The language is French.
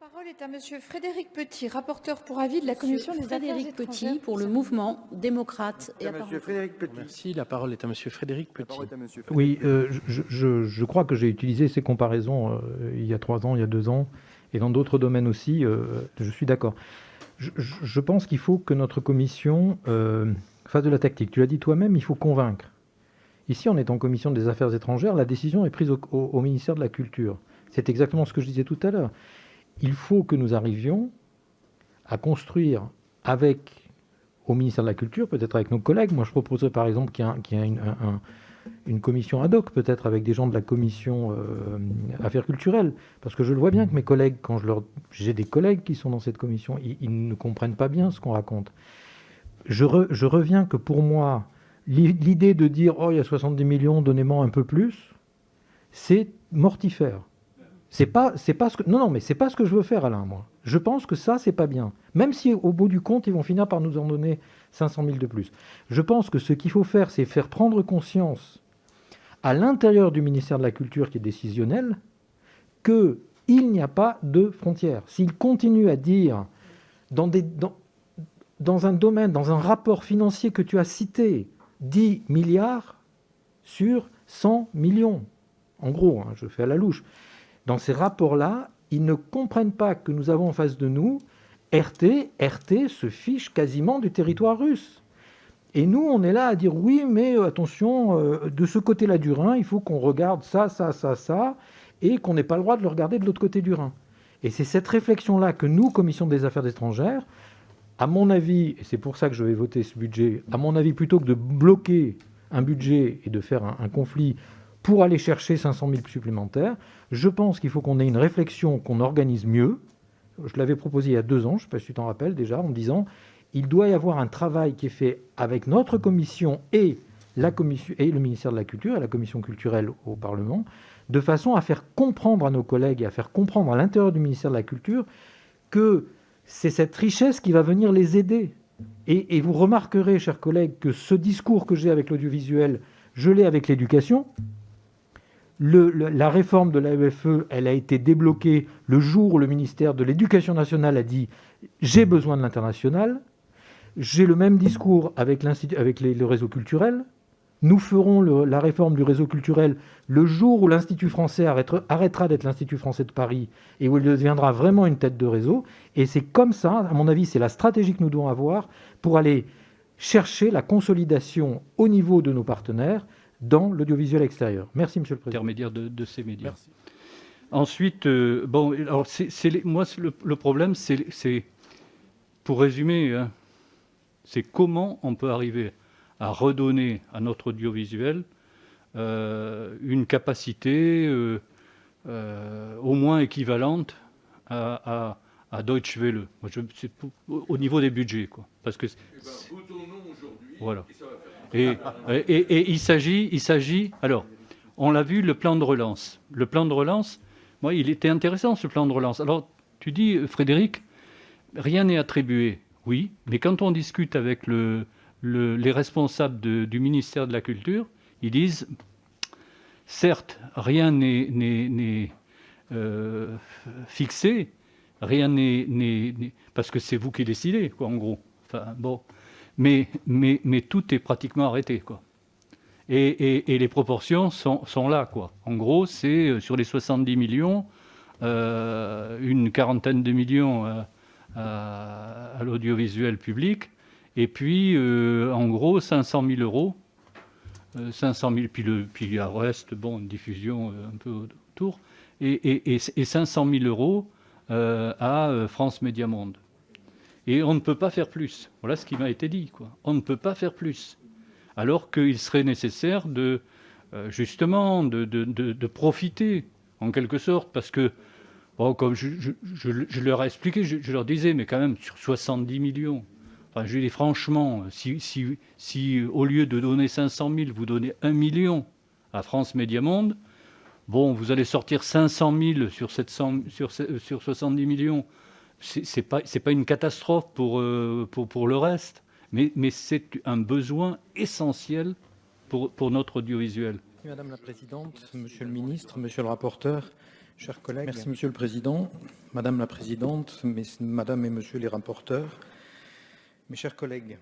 La parole est à Monsieur Frédéric Petit, rapporteur pour avis de la Commission des Affaires étrangères. Petit pour le mouvement démocrate et Monsieur Frédéric Petit. Merci. La parole est à Monsieur Frédéric Petit. Oui, je crois que j'ai utilisé ces comparaisons il y a 3 ans, il y a 2 ans, et dans d'autres domaines aussi. Je suis d'accord. Je pense qu'il faut que notre commission fasse de la tactique. Tu l'as dit toi-même, il faut convaincre. Ici, on est en commission des Affaires étrangères. La décision est prise au ministère de la Culture. C'est exactement ce que je disais tout à l'heure. Il faut que nous arrivions à construire au ministère de la Culture, peut-être avec nos collègues. Moi, je proposerais par exemple qu'il y ait une commission ad hoc, peut-être avec des gens de la commission Affaires culturelles. Parce que je le vois bien que mes collègues, j'ai des collègues qui sont dans cette commission, ils ne comprennent pas bien ce qu'on raconte. Je reviens que pour moi, l'idée de dire « Oh, il y a 70 millions, donnez-moi un peu plus », c'est mortifère. C'est pas ce que mais c'est pas ce que je veux faire, Alain, moi. Je pense que ça, c'est pas bien. Même si au bout du compte, ils vont finir par nous en donner 500 000 de plus. Je pense que ce qu'il faut faire, c'est faire prendre conscience à l'intérieur du ministère de la Culture, qui est décisionnel, qu'il n'y a pas de frontières. S'ils continuent à dire dans un domaine, dans un rapport financier que tu as cité, 10 milliards sur 100 millions, en gros, je fais à la louche. Dans ces rapports-là, ils ne comprennent pas que nous avons en face de nous RT se fiche quasiment du territoire russe. Et nous, on est là à dire oui, mais attention, de ce côté-là du Rhin, il faut qu'on regarde ça, et qu'on n'ait pas le droit de le regarder de l'autre côté du Rhin. Et c'est cette réflexion-là que nous, Commission des Affaires étrangères, à mon avis, et c'est pour ça que je vais voter ce budget, à mon avis, plutôt que de bloquer un budget et de faire un conflit pour aller chercher 500 000 supplémentaires, je pense qu'il faut qu'on ait une réflexion, qu'on organise mieux. Je l'avais proposé il y a 2 ans, je ne sais pas si tu t'en rappelles déjà, en me disant il doit y avoir un travail qui est fait avec notre commission et le ministère de la Culture et la commission culturelle au Parlement, de façon à faire comprendre à nos collègues et à faire comprendre à l'intérieur du ministère de la Culture que c'est cette richesse qui va venir les aider. Et vous remarquerez, chers collègues, que ce discours que j'ai avec l'audiovisuel, je l'ai avec l'éducation. La réforme de l'AEFE, elle a été débloquée le jour où le ministère de l'Éducation nationale a dit « j'ai besoin de l'international ». J'ai le même discours avec le réseau culturel. Nous ferons la réforme du réseau culturel le jour où l'Institut français arrêtera d'être l'Institut français de Paris et où il deviendra vraiment une tête de réseau. Et c'est comme ça, à mon avis, c'est la stratégie que nous devons avoir pour aller chercher la consolidation au niveau de nos partenaires dans l'audiovisuel extérieur. Merci, Monsieur le Président. Intermédiaire de ces médias. Merci. Ensuite, alors moi, le problème, c'est pour résumer, c'est comment on peut arriver à redonner à notre audiovisuel une capacité au moins équivalente à Deutsche Welle. C'est au niveau des budgets, quoi. Parce que Votons-nous aujourd'hui, voilà. et ça va faire. Et il s'agit. Alors, on l'a vu, le plan de relance. Le plan de relance, moi, il était intéressant, ce plan de relance. Alors, tu dis, Frédéric, rien n'est attribué. Oui, mais quand on discute avec les responsables du ministère de la Culture, ils disent, certes, rien n'est fixé, rien n'est parce que c'est vous qui décidez, quoi, en gros. Enfin, bon. Mais tout est pratiquement arrêté, quoi. Et les proportions sont là, quoi. En gros, c'est sur les 70 millions, une quarantaine de millions à l'audiovisuel public, et puis, en gros, 500 000 euros. 500 000, puis le reste, une diffusion un peu autour, et 500 000 euros à France Médias Monde. Et on ne peut pas faire plus. Voilà ce qui m'a été dit, quoi. On ne peut pas faire plus. Alors qu'il serait nécessaire justement de profiter, en quelque sorte, parce que, comme je leur ai expliqué, je leur disais, mais quand même, sur 70 millions, enfin, je dis franchement, si au lieu de donner 500 000, vous donnez 1 million à France Médias Monde, vous allez sortir 500 000 sur 70 millions. C'est pas une catastrophe pour le reste, mais c'est un besoin essentiel pour notre audiovisuel. Madame la Présidente, Monsieur le Ministre, Monsieur le rapporteur, Chers collègues. Merci Monsieur le Président, Madame la Présidente, Madame et Monsieur les rapporteurs, mes chers collègues.